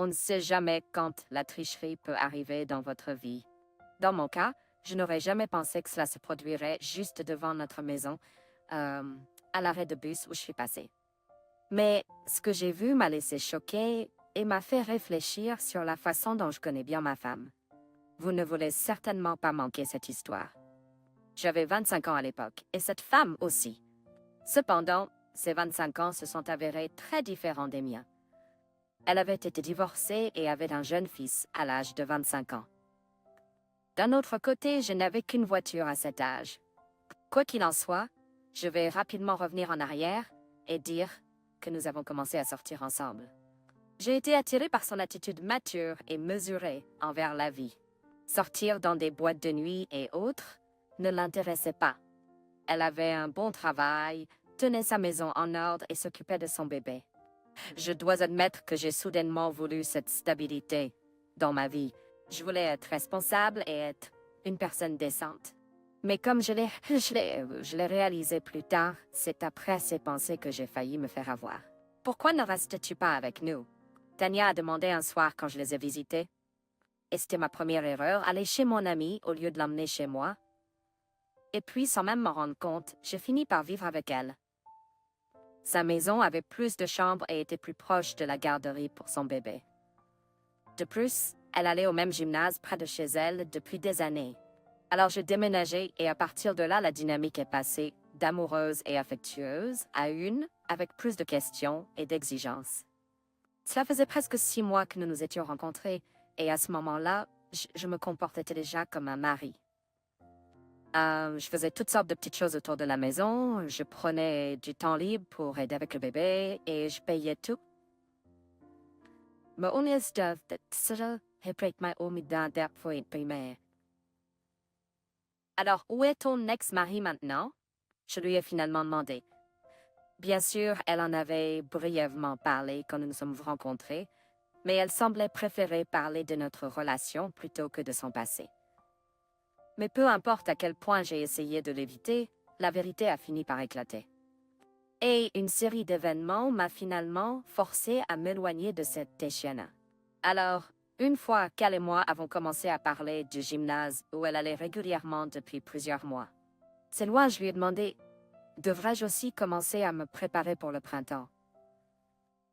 On ne sait jamais quand la tricherie peut arriver dans votre vie. Dans mon cas, je n'aurais jamais pensé que cela se produirait juste devant notre maison, euh, à l'arrêt de bus où je suis passée. Mais ce que j'ai vu m'a laissé choquée et m'a fait réfléchir sur la façon dont je connais bien ma femme. Vous ne voulez certainement pas manquer cette histoire. J'avais 25 ans à l'époque, et cette femme aussi. Cependant, ces 25 ans se sont avérés très différents des miens. Elle avait été divorcée et avait un jeune fils à l'âge de 25 ans. D'un autre côté, je n'avais qu'une voiture à cet âge. Quoi qu'il en soit, je vais rapidement revenir en arrière et dire que nous avons commencé à sortir ensemble. J'ai été attirée par son attitude mature et mesurée envers la vie. Sortir dans des boîtes de nuit et autres ne l'intéressait pas. Elle avait un bon travail, tenait sa maison en ordre et s'occupait de son bébé. Je dois admettre que j'ai soudainement voulu cette stabilité dans ma vie. Je voulais être responsable et être une personne décente. Mais comme je l'ai réalisé plus tard, c'est après ces pensées que j'ai failli me faire avoir. Pourquoi ne restes-tu pas avec nous? Tania a demandé un soir quand je les ai visités. Et c'était ma première erreur, aller chez mon amie au lieu de l'emmener chez moi. Et puis, sans même m'en rendre compte, j'ai fini par vivre avec elle. Sa maison avait plus de chambres et était plus proche de la garderie pour son bébé. De plus, elle allait au même gymnase près de chez elle depuis des années. Alors j'ai déménagé et à partir de là, la dynamique est passée d'amoureuse et affectueuse à une avec plus de questions et d'exigences. Cela faisait presque 6 mois que nous nous étions rencontrés et à ce moment-là, je me comportais déjà comme un mari. Je faisais toutes sortes de petites choses autour de la maison, je prenais du temps libre pour aider avec le bébé et je payais tout. Maar ongeveer dat heb ik mij omgedaan daarvoor in primaire. Alors, où est ton ex-mari maintenant? Je lui ai finalement demandé. Bien sûr, elle en avait brièvement parlé quand nous nous sommes rencontrés, mais elle semblait préférer parler de notre relation plutôt que de son passé. Mais peu importe à quel point j'ai essayé de l'éviter, la vérité a fini par éclater. Et une série d'événements m'a finalement forcé à m'éloigner de cette Tatiana. Alors, une fois qu'elle et moi avons commencé à parler du gymnase où elle allait régulièrement depuis plusieurs mois, c'est loin, je lui ai demandé, devrais-je aussi commencer à me préparer pour le printemps?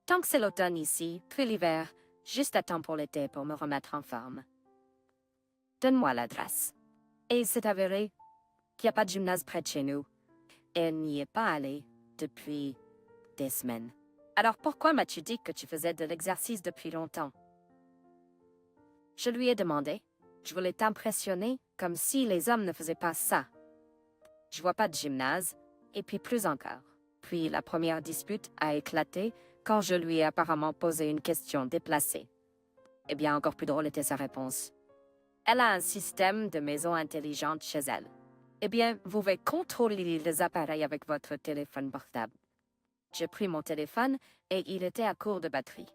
Tant que c'est l'automne ici, puis l'hiver, juste à temps pour l'été pour me remettre en forme. Donne-moi l'adresse. Et il s'est avéré qu'il n'y a pas de gymnase près de chez nous. Et elle n'y est pas allée depuis des semaines. Alors pourquoi m'as-tu dit que tu faisais de l'exercice depuis longtemps? Je lui ai demandé. Je voulais t'impressionner comme si les hommes ne faisaient pas ça. Je vois pas de gymnase, et puis plus encore. Puis la première dispute a éclaté quand je lui ai apparemment posé une question déplacée. Eh bien, encore plus drôle était sa réponse. Elle a un système de maison intelligente chez elle. Eh bien, vous pouvez contrôler les appareils avec votre téléphone portable. J'ai pris mon téléphone et il était à court de batterie.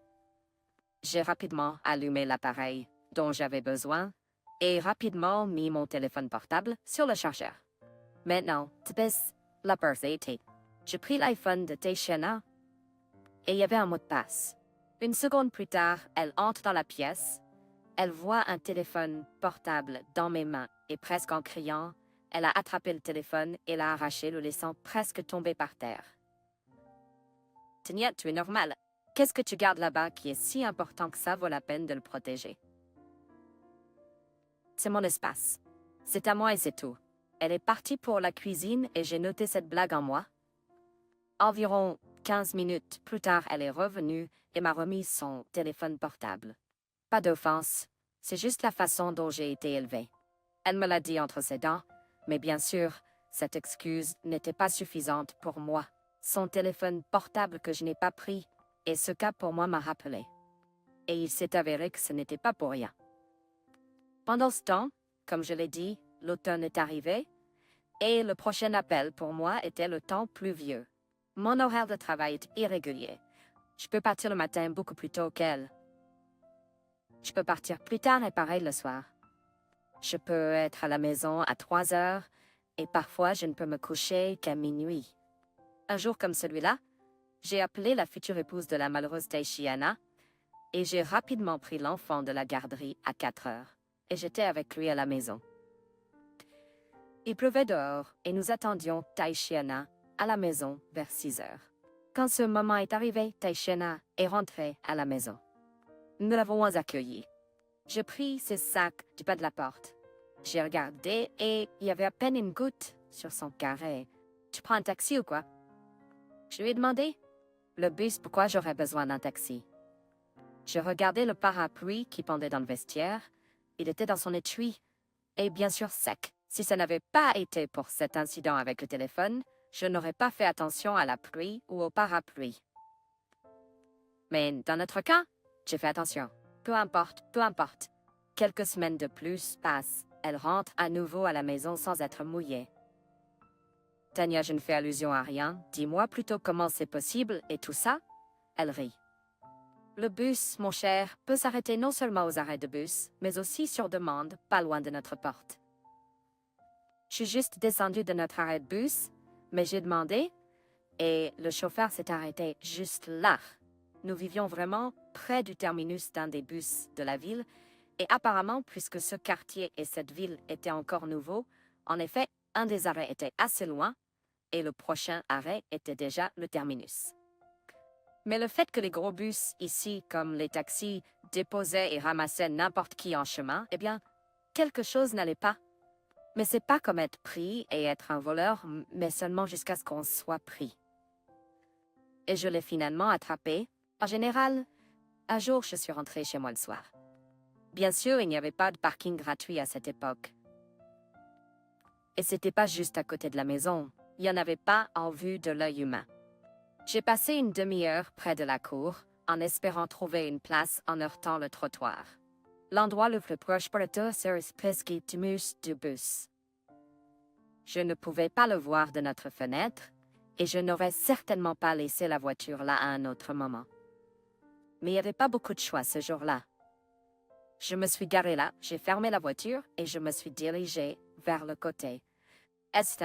J'ai rapidement allumé l'appareil dont j'avais besoin et rapidement mis mon téléphone portable sur le chargeur. Maintenant, la purse était. J'ai pris l'iPhone de Tatiana et il y avait un mot de passe. Une seconde plus tard, elle entre dans la pièce. Elle voit un téléphone portable dans mes mains et presque en criant, elle a attrapé le téléphone et l'a arraché, le laissant presque tomber par terre. Tania, tu es normal. Qu'est-ce que tu gardes là-bas qui est si important que ça vaut la peine de le protéger? C'est mon espace. C'est à moi et c'est tout. Elle est partie pour la cuisine et j'ai noté cette blague en moi. Environ 15 minutes plus tard, elle est revenue et m'a remis son téléphone portable. Pas d'offense, c'est juste la façon dont j'ai été élevée. Elle me l'a dit entre ses dents, mais bien sûr, cette excuse n'était pas suffisante pour moi. Son téléphone portable que je n'ai pas pris, et ce cas pour moi m'a rappelé. Et il s'est avéré que ce n'était pas pour rien. Pendant ce temps, comme je l'ai dit, l'automne est arrivé, et le prochain appel pour moi était le temps pluvieux. Mon horaire de travail est irrégulier. Je peux partir le matin beaucoup plus tôt qu'elle. Je peux partir plus tard et pareil le soir. Je peux être à la maison à 3 heures et parfois je ne peux me coucher qu'à minuit. Un jour comme celui-là, j'ai appelé la future épouse de la malheureuse Tatiana et j'ai rapidement pris l'enfant de la garderie à 4 heures, et j'étais avec lui à la maison. Il pleuvait dehors, et nous attendions Taishiana à la maison vers 6 heures. Quand ce moment est arrivé, Taishiana est rentrée à la maison. Nous l'avons accueilli. J'ai pris ses sacs du bas de la porte. J'ai regardé et il y avait à peine une goutte sur son carré. « Tu prends un taxi ou quoi ?» Je lui ai demandé. Le bus, pourquoi j'aurais besoin d'un taxi? Je regardais le parapluie qui pendait dans le vestiaire. Il était dans son étui et bien sûr sec. Si ça n'avait pas été pour cet incident avec le téléphone, je n'aurais pas fait attention à la pluie ou au parapluie. Mais dans notre cas, j'ai fait attention. Peu importe, peu importe. Quelques semaines de plus passent. Elle rentre à nouveau à la maison sans être mouillée. Tania, je ne fais allusion à rien. Dis-moi plutôt comment c'est possible et tout ça. Elle rit. Le bus, mon cher, peut s'arrêter non seulement aux arrêts de bus, mais aussi sur demande, pas loin de notre porte. Je suis juste descendue de notre arrêt de bus, mais j'ai demandé, et le chauffeur s'est arrêté juste là. Nous vivions vraiment près du terminus d'un des bus de la ville, et apparemment, puisque ce quartier et cette ville étaient encore nouveaux, en effet, un des arrêts était assez loin, et le prochain arrêt était déjà le terminus. Mais le fait que les gros bus ici, comme les taxis, déposaient et ramassaient n'importe qui en chemin, eh bien, quelque chose n'allait pas. Mais c'est pas comme être pris et être un voleur, mais seulement jusqu'à ce qu'on soit pris. Et je l'ai finalement attrapé. En général, un jour, je suis rentrée chez moi le soir. Bien sûr, il n'y avait pas de parking gratuit à cette époque. Et c'était pas juste à côté de la maison. Il n'y en avait pas en vue de l'œil humain. J'ai passé une demi-heure près de la cour, en espérant trouver une place en heurtant le trottoir. L'endroit le plus proche pour le service presque du bus. Je ne pouvais pas le voir de notre fenêtre, et je n'aurais certainement pas laissé la voiture là à un autre moment. Mais il n'y avait pas beaucoup de choix ce jour-là. Je me suis garée là, j'ai fermé la voiture et je me suis dirigée vers le côté. Toute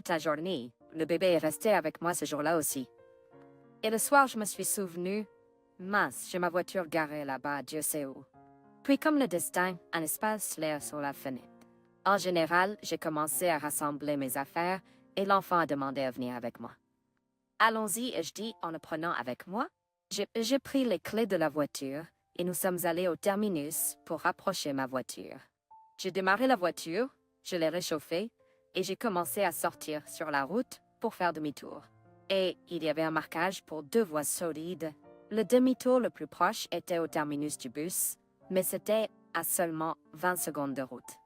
la journée. Le bébé est resté avec moi ce jour-là aussi. Et le soir, je me suis souvenu, mince, j'ai ma voiture garée là-bas, Dieu sait où. Puis comme le destin, un espace clair sur la fenêtre. En général, j'ai commencé à rassembler mes affaires et l'enfant a demandé à venir avec moi. Allons-y, ai-je dit en le prenant avec moi. J'ai pris les clés de la voiture et nous sommes allés au terminus pour rapprocher ma voiture. J'ai démarré la voiture, je l'ai réchauffée et j'ai commencé à sortir sur la route pour faire demi-tour. Et il y avait un marquage pour 2 voies solides. Le demi-tour le plus proche était au terminus du bus, mais c'était à seulement 20 secondes de route.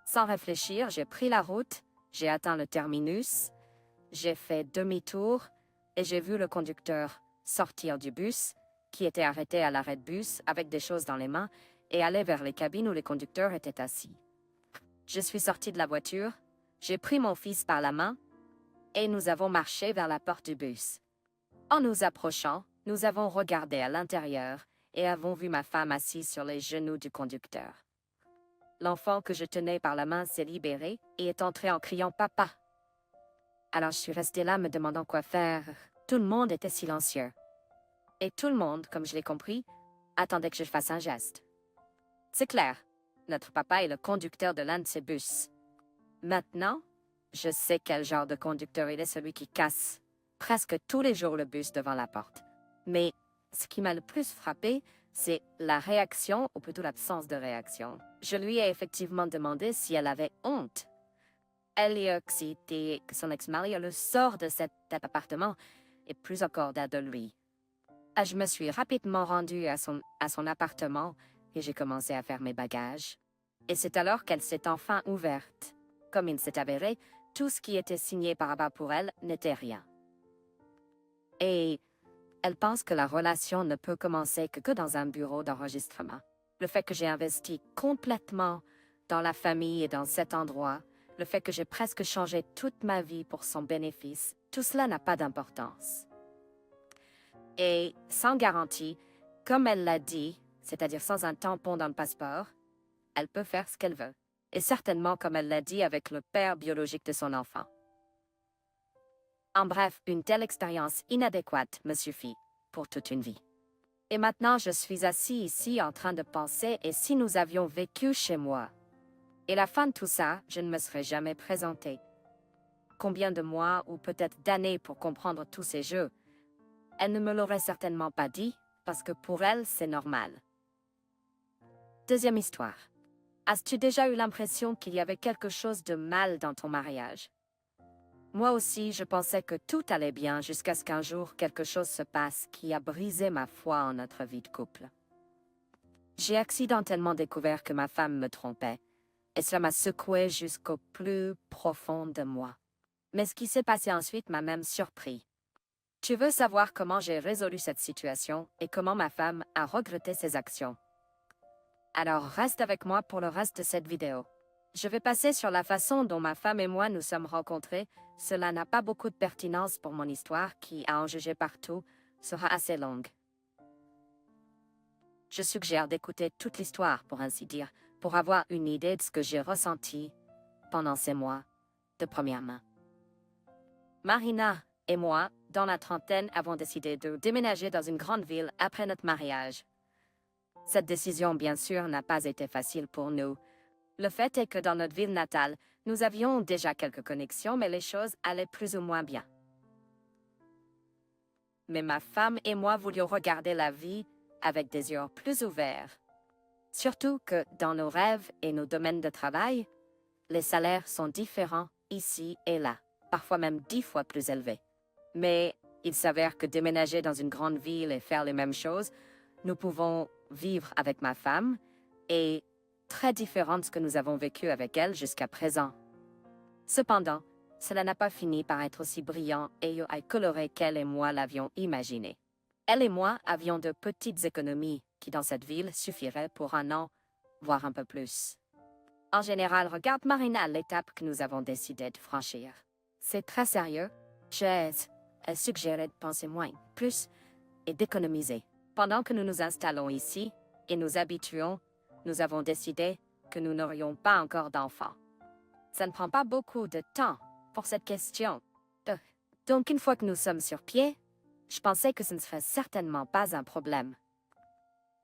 Sans réfléchir, j'ai pris la route, j'ai atteint le terminus, j'ai fait demi-tour et j'ai vu le conducteur sortir du bus, qui était arrêté à l'arrêt de bus avec des choses dans les mains, et aller vers les cabines où les conducteurs étaient assis. Je suis sortie de la voiture, j'ai pris mon fils par la main, et nous avons marché vers la porte du bus. En nous approchant, nous avons regardé à l'intérieur et avons vu ma femme assise sur les genoux du conducteur. L'enfant que je tenais par la main s'est libéré et est entré en criant « Papa ». Alors je suis restée là me demandant quoi faire. Tout le monde était silencieux. Et tout le monde, comme je l'ai compris, attendait que je fasse un geste. C'est clair, notre papa est le conducteur de l'un de ces bus. Maintenant, je sais quel genre de conducteur il est, celui qui casse presque tous les jours le bus devant la porte. Mais ce qui m'a le plus frappé, c'est la réaction, ou plutôt l'absence de réaction. Je lui ai effectivement demandé si elle avait honte. Elle y a excité que son ex-mari le sort de cet appartement, et plus encore de lui. Je me suis rapidement rendue à son appartement et j'ai commencé à faire mes bagages. Et c'est alors qu'elle s'est enfin ouverte. Comme il s'est avéré, tout ce qui était signé par Abba pour elle n'était rien. Et elle pense que la relation ne peut commencer que dans un bureau d'enregistrement. Le fait que j'ai investi complètement dans la famille et dans cet endroit, le fait que j'ai presque changé toute ma vie pour son bénéfice, tout cela n'a pas d'importance. Et sans garantie, comme elle l'a dit, c'est-à-dire sans un tampon dans le passeport, elle peut faire ce qu'elle veut. Et certainement, comme elle l'a dit, avec le père biologique de son enfant. En bref, une telle expérience inadéquate me suffit pour toute une vie. Et maintenant, je suis assis ici en train de penser, et si nous avions vécu chez moi? Et la fin de tout ça, je ne me serais jamais présentée. Combien de mois ou peut-être d'années pour comprendre tous ces jeux? Elle ne me l'aurait certainement pas dit, parce que pour elle, c'est normal. Deuxième histoire. As-tu déjà eu l'impression qu'il y avait quelque chose de mal dans ton mariage? Moi aussi, je pensais que tout allait bien jusqu'à ce qu'un jour quelque chose se passe qui a brisé ma foi en notre vie de couple. J'ai accidentellement découvert que ma femme me trompait, et cela m'a secoué jusqu'au plus profond de moi. Mais ce qui s'est passé ensuite m'a même surpris. Tu veux savoir comment j'ai résolu cette situation et comment ma femme a regretté ses actions? Alors reste avec moi pour le reste de cette vidéo. Je vais passer sur la façon dont ma femme et moi nous sommes rencontrés. Cela n'a pas beaucoup de pertinence pour mon histoire qui, à en juger partout, sera assez longue. Je suggère d'écouter toute l'histoire, pour ainsi dire, pour avoir une idée de ce que j'ai ressenti pendant ces mois de première main. Marina et moi, dans la trentaine, avons décidé de déménager dans une grande ville après notre mariage. Cette décision, bien sûr, n'a pas été facile pour nous. Le fait est que dans notre ville natale, nous avions déjà quelques connexions, mais les choses allaient plus ou moins bien. Mais ma femme et moi voulions regarder la vie avec des yeux plus ouverts. Surtout que dans nos rêves et nos domaines de travail, les salaires sont différents ici et là, parfois même 10 fois plus élevés. Mais il s'avère que déménager dans une grande ville et faire les mêmes choses, nous pouvons vivre avec ma femme et très différent de ce que nous avons vécu avec elle jusqu'à présent. Cependant, cela n'a pas fini par être aussi brillant et coloré qu'elle et moi l'avions imaginé. Elle et moi avions de petites économies qui, dans cette ville, suffiraient pour un an, voire un peu plus. En général, regarde Marina l'étape que nous avons décidé de franchir. C'est très sérieux. J'ai suggéré de penser moins, plus et d'économiser. Pendant que nous nous installons ici et nous habituons, nous avons décidé que nous n'aurions pas encore d'enfants. Ça ne prend pas beaucoup de temps pour cette question. Donc, une fois que nous sommes sur pied, je pensais que ce ne serait certainement pas un problème.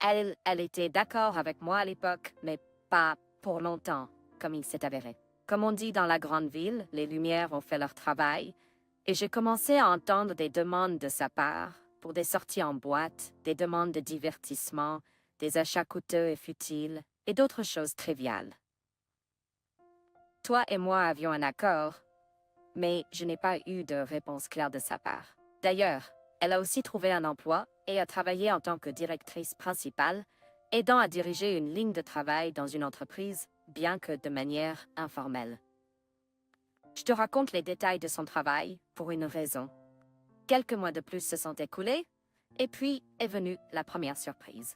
Elle était d'accord avec moi à l'époque, mais pas pour longtemps, comme il s'est avéré. Comme on dit dans la grande ville, les lumières ont fait leur travail, et j'ai commencé à entendre des demandes de sa part pour des sorties en boîte, des demandes de divertissement, des achats coûteux et futiles, et d'autres choses triviales. Toi et moi avions un accord, mais je n'ai pas eu de réponse claire de sa part. D'ailleurs, elle a aussi trouvé un emploi et a travaillé en tant que directrice principale, aidant à diriger une ligne de travail dans une entreprise, bien que de manière informelle. Je te raconte les détails de son travail pour une raison. Quelques mois de plus se sont écoulés, et puis est venue la première surprise.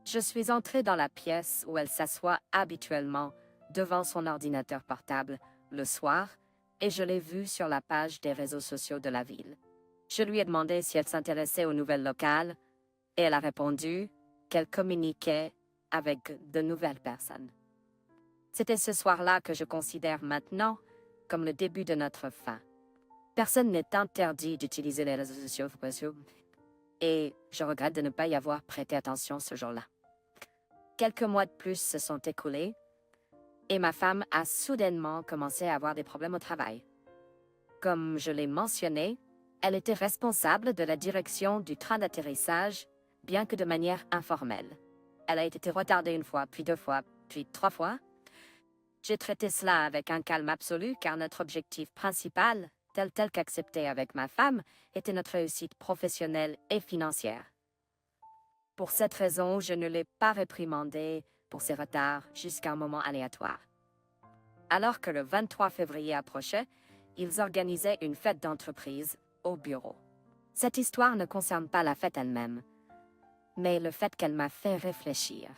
Je suis entrée dans la pièce où elle s'assoit habituellement devant son ordinateur portable le soir, et je l'ai vue sur la page des réseaux sociaux de la ville. Je lui ai demandé si elle s'intéressait aux nouvelles locales, et elle a répondu qu'elle communiquait avec de nouvelles personnes. C'était ce soir-là que je considère maintenant comme le début de notre fin. Personne n'est interdit d'utiliser les réseaux sociaux, et je regrette de ne pas y avoir prêté attention ce jour-là. Quelques mois de plus se sont écoulés, et ma femme a soudainement commencé à avoir des problèmes au travail. Comme je l'ai mentionné, elle était responsable de la direction du train d'atterrissage, bien que de manière informelle. Elle a été retardée une fois, puis 2 fois, puis 3 fois. J'ai traité cela avec un calme absolu car notre objectif principal, tel qu'accepté avec ma femme, était notre réussite professionnelle et financière. Pour cette raison, je ne l'ai pas réprimandée pour ses retards jusqu'à un moment aléatoire. Alors que le 23 février approchait, ils organisaient une fête d'entreprise au bureau. Cette histoire ne concerne pas la fête elle-même, mais le fait qu'elle m'a fait réfléchir.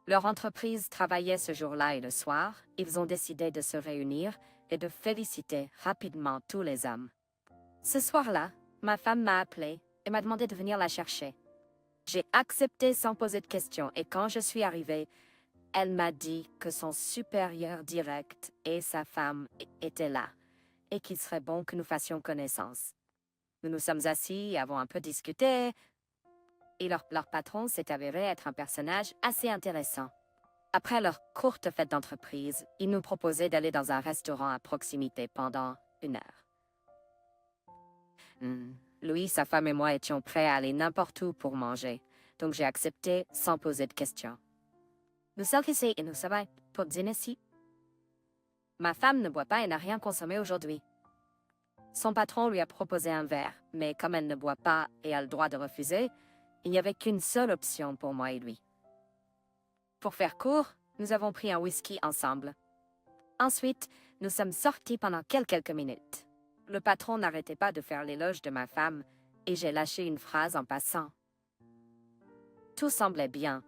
Leur entreprise travaillait ce jour-là et le soir, ils ont décidé de se réunir et de féliciter rapidement tous les hommes. Ce soir-là, ma femme m'a appelé et m'a demandé de venir la chercher. J'ai accepté sans poser de questions et quand je suis arrivée, elle m'a dit que son supérieur direct et sa femme étaient là et qu'il serait bon que nous fassions connaissance. Nous nous sommes assis et avons un peu discuté. et leur patron s'est avéré être un personnage assez intéressant. Après leur courte fête d'entreprise, ils nous proposaient d'aller dans un restaurant à proximité pendant 1 heure. Lui, sa femme et moi étions prêts à aller n'importe où pour manger, donc j'ai accepté sans poser de questions. Nous sommes ici et nous sommes pour dîner ici. Ma femme ne boit pas et n'a rien consommé aujourd'hui. Son patron lui a proposé un verre, mais comme elle ne boit pas et a le droit de refuser, il n'y avait qu'une seule option pour moi et lui. Pour faire court, nous avons pris un whisky ensemble. Ensuite, nous sommes sortis pendant quelques minutes. Le patron n'arrêtait pas de faire l'éloge de ma femme et j'ai lâché une phrase en passant. Tout semblait bien.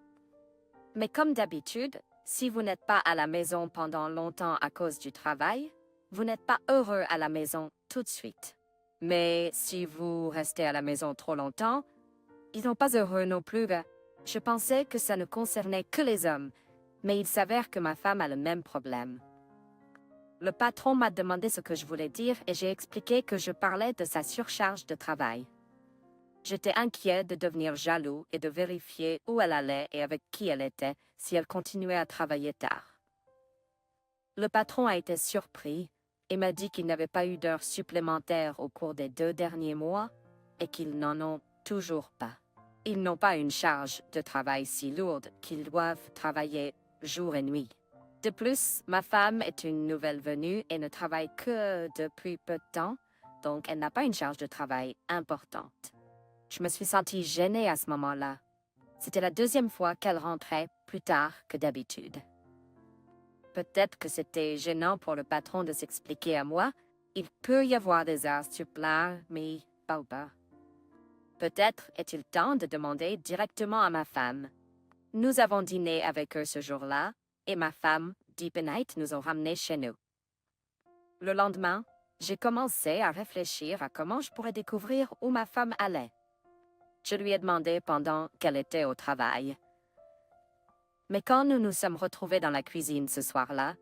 Mais comme d'habitude, si vous n'êtes pas à la maison pendant longtemps à cause du travail, vous n'êtes pas heureux à la maison tout de suite. Mais si vous restez à la maison trop longtemps, ils sont pas heureux non plus. Je pensais que ça ne concernait que les hommes, mais il s'avère que ma femme a le même problème. Le patron m'a demandé ce que je voulais dire et j'ai expliqué que je parlais de sa surcharge de travail. J'étais inquiet de devenir jaloux et de vérifier où elle allait et avec qui elle était si elle continuait à travailler tard. Le patron a été surpris et m'a dit qu'il n'avait pas eu d'heures supplémentaires au cours des 2 derniers mois et qu'ils n'en ont toujours pas. Ils n'ont pas une charge de travail si lourde qu'ils doivent travailler jour et nuit. De plus, ma femme est une nouvelle venue et ne travaille que depuis peu de temps, donc elle n'a pas une charge de travail importante. Je me suis sentie gênée à ce moment-là. C'était la 2e fois qu'elle rentrait plus tard que d'habitude. Peut-être que c'était gênant pour le patron de s'expliquer à moi. Il peut y avoir des heures supplémentaires, mais pas ou pas. Peut-être est-il temps de demander directement à ma femme. Nous avons dîné avec eux ce jour-là, et ma femme, Deep et Night, nous ont ramenés chez nous. Le lendemain, j'ai commencé à réfléchir à comment je pourrais découvrir où ma femme allait. Je lui ai demandé pendant qu'elle était au travail. Mais quand nous nous sommes retrouvés dans la cuisine ce soir-là,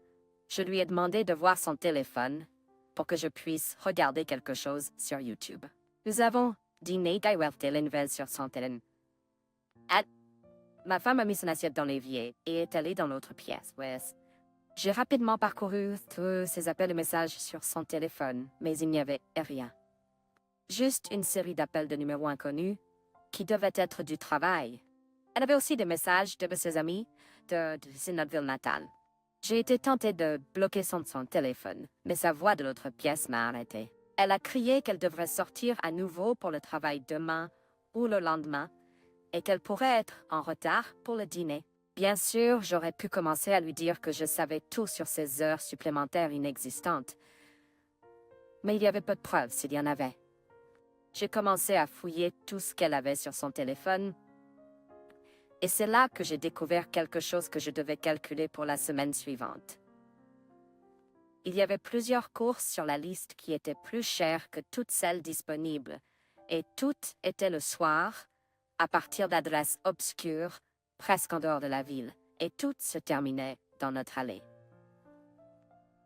je lui ai demandé de voir son téléphone pour que je puisse regarder quelque chose sur YouTube. Nous avons dîné et les nouvelles sur son téléphone. Ma femme a mis son assiette dans l'évier et est allée dans l'autre pièce. J'ai rapidement parcouru tous ses appels et messages sur son téléphone, mais il n'y avait rien. Juste une série d'appels de numéros inconnus qui devaient être du travail. Elle avait aussi des messages de ses amis de notre ville natale. J'ai été tentée de bloquer son téléphone, mais sa voix de l'autre pièce m'a arrêtée. Elle a crié qu'elle devrait sortir à nouveau pour le travail demain ou le lendemain et qu'elle pourrait être en retard pour le dîner. Bien sûr, j'aurais pu commencer à lui dire que je savais tout sur ces heures supplémentaires inexistantes, mais il y avait peu de preuves s'il y en avait. J'ai commencé à fouiller tout ce qu'elle avait sur son téléphone, et c'est là que j'ai découvert quelque chose que je devais calculer pour la semaine suivante. Il y avait plusieurs courses sur la liste qui étaient plus chères que toutes celles disponibles, et toutes étaient le soir, à partir d'adresses obscures, presque en dehors de la ville, et toutes se terminaient dans notre allée.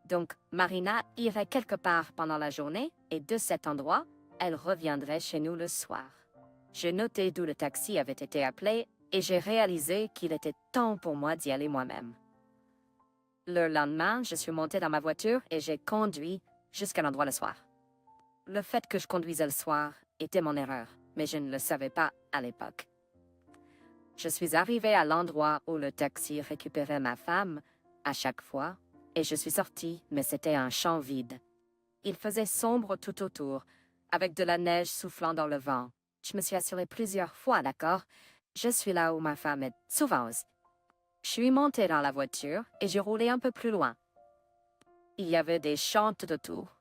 Donc, Marina irait quelque part pendant la journée, et de cet endroit, elle reviendrait chez nous le soir. J'ai noté d'où le taxi avait été appelé, et j'ai réalisé qu'il était temps pour moi d'y aller moi-même. Le lendemain, je suis montée dans ma voiture et j'ai conduit jusqu'à l'endroit le soir. Le fait que je conduisais le soir était mon erreur, mais je ne le savais pas à l'époque. Je suis arrivée à l'endroit où le taxi récupérait ma femme à chaque fois, et je suis sortie, mais c'était un champ vide. Il faisait sombre tout autour, avec de la neige soufflant dans le vent. Je me suis assurée plusieurs fois, d'accord? Je suis là où ma femme est souvent aussi. Je suis montée dans la voiture et j'ai roulé un peu plus loin. Il y avait des champs tout autour.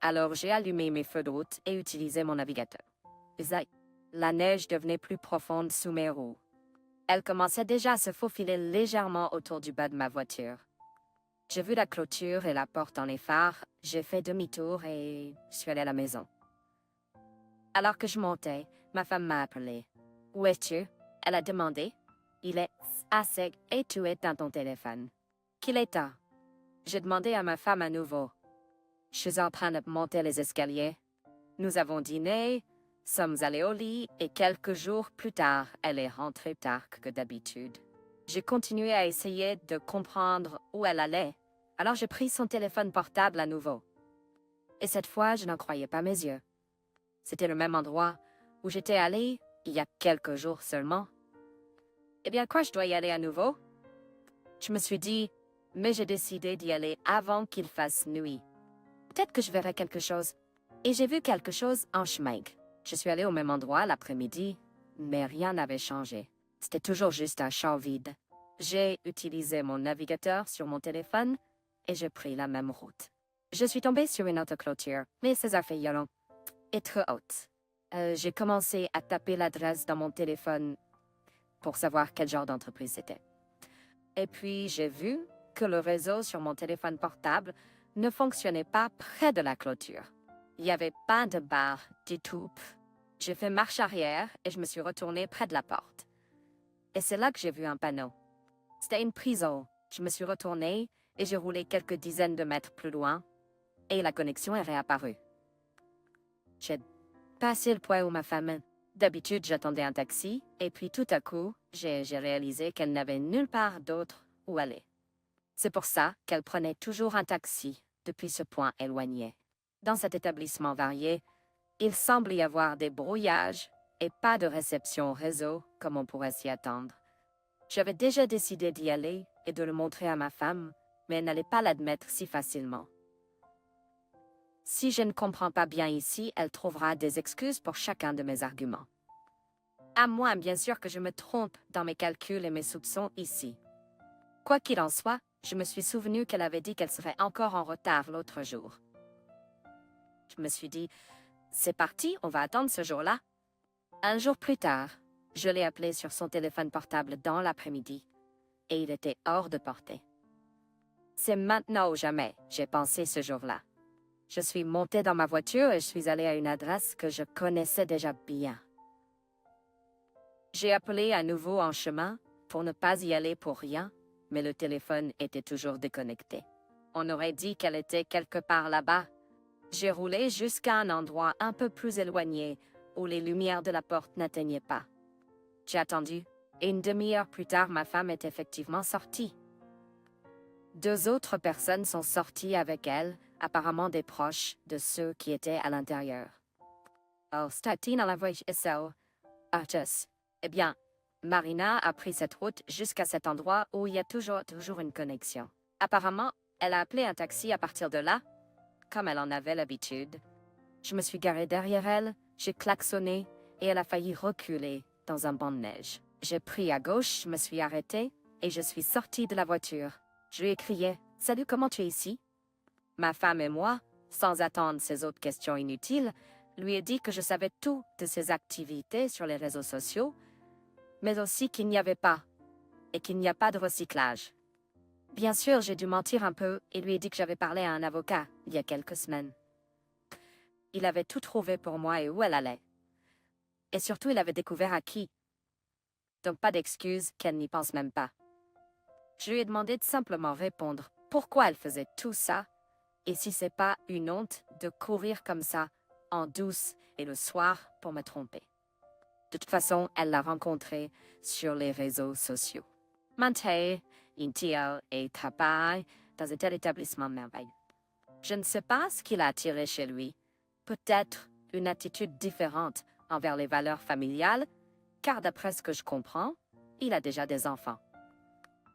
Alors j'ai allumé mes feux de route et utilisé mon navigateur. La neige devenait plus profonde sous mes roues. Elle commençait déjà à se faufiler légèrement autour du bas de ma voiture. J'ai vu la clôture et la porte dans les phares, j'ai fait demi-tour et je suis allée à la maison. Alors que je montais, ma femme m'a appelé. « Où es-tu? » Elle a demandé. « Il est assez et tu es dans ton téléphone. » « Qu'il est temps? » J'ai demandé à ma femme à nouveau. Je suis en train de monter les escaliers. Nous avons dîné, Sommes allés au lit et quelques jours plus tard, elle est rentrée tard que d'habitude. J'ai continué à essayer de comprendre où elle allait, alors j'ai pris son téléphone portable à nouveau. Et cette fois, je n'en croyais pas mes yeux. C'était le même endroit où j'étais allée il y a quelques jours seulement. Eh bien, quoi, je dois y aller à nouveau? Je me suis dit, mais j'ai décidé d'y aller avant qu'il fasse nuit. Peut-être que je verrai quelque chose. Et j'ai vu quelque chose en chemin. Je suis allée au même endroit l'après-midi, mais rien n'avait changé. C'était toujours juste un champ vide. J'ai utilisé mon navigateur sur mon téléphone et j'ai pris la même route. Je suis tombée sur une autre clôture, mais ces affaires violentes et trop haute. J'ai commencé à taper l'adresse dans mon téléphone pour savoir quel genre d'entreprise c'était. Et puis j'ai vu que le réseau sur mon téléphone portable ne fonctionnait pas près de la clôture. Il n'y avait pas de barre du tout. J'ai fait marche arrière et je me suis retournée près de la porte. Et c'est là que j'ai vu un panneau. C'était une prison. Je me suis retournée et j'ai roulé quelques dizaines de mètres plus loin et la connexion est réapparue. J'ai passé le point où ma femme. D'habitude, j'attendais un taxi et puis tout à coup, j'ai réalisé qu'elle n'avait nulle part d'autre où aller. C'est pour ça qu'elle prenait toujours un taxi depuis ce point éloigné. Dans cet établissement varié, il semble y avoir des brouillages et pas de réception au réseau comme on pourrait s'y attendre. J'avais déjà décidé d'y aller et de le montrer à ma femme, mais elle n'allait pas l'admettre si facilement. Si je ne comprends pas bien ici, elle trouvera des excuses pour chacun de mes arguments. À moins, bien sûr, que je me trompe dans mes calculs et mes soupçons ici. Quoi qu'il en soit, je me suis souvenu qu'elle avait dit qu'elle serait encore en retard l'autre jour. Je me suis dit, c'est parti, on va attendre ce jour-là. Un jour plus tard, je l'ai appelé sur son téléphone portable dans l'après-midi, et il était hors de portée. C'est maintenant ou jamais, j'ai pensé ce jour-là. Je suis montée dans ma voiture et je suis allée à une adresse que je connaissais déjà bien. J'ai appelé à nouveau en chemin pour ne pas y aller pour rien, mais le téléphone était toujours déconnecté. On aurait dit qu'elle était quelque part là-bas. J'ai roulé jusqu'à un endroit un peu plus éloigné où les lumières de la porte n'atteignaient pas. J'ai attendu, et une demi-heure plus tard, ma femme est effectivement sortie. 2 autres personnes sont sorties avec elle, apparemment des proches de ceux qui étaient à l'intérieur. Oh, Statine à la voie Artus. Eh bien, Marina a pris cette route jusqu'à cet endroit où il y a toujours une connexion. Apparemment, elle a appelé un taxi à partir de là, comme elle en avait l'habitude. Je me suis garée derrière elle, j'ai klaxonné et elle a failli reculer dans un banc de neige. J'ai pris à gauche, je me suis arrêtée et je suis sortie de la voiture. Je lui ai crié « Salut, comment tu es ici ?» Ma femme et moi, sans attendre ces autres questions inutiles, lui ai dit que je savais tout de ses activités sur les réseaux sociaux, mais aussi qu'il n'y avait pas, et qu'il n'y a pas de recyclage. Bien sûr, j'ai dû mentir un peu et lui ai dit que j'avais parlé à un avocat il y a quelques semaines. Il avait tout trouvé pour moi et où elle allait. Et surtout, il avait découvert à qui. Donc pas d'excuse qu'elle n'y pense même pas. Je lui ai demandé de simplement répondre pourquoi elle faisait tout ça et si c'est pas une honte de courir comme ça, en douce et le soir pour me tromper. De toute façon, elle l'a rencontré sur les réseaux sociaux. Manté, Intiel et travaille dans un tel établissement merveilleux. Je ne sais pas ce qu'il a attiré chez lui. Peut-être une attitude différente envers les valeurs familiales, car d'après ce que je comprends, il a déjà des enfants.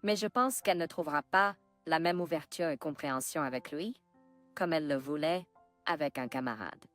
Mais je pense qu'elle ne trouvera pas la même ouverture et compréhension avec lui, comme elle le voulait avec un camarade.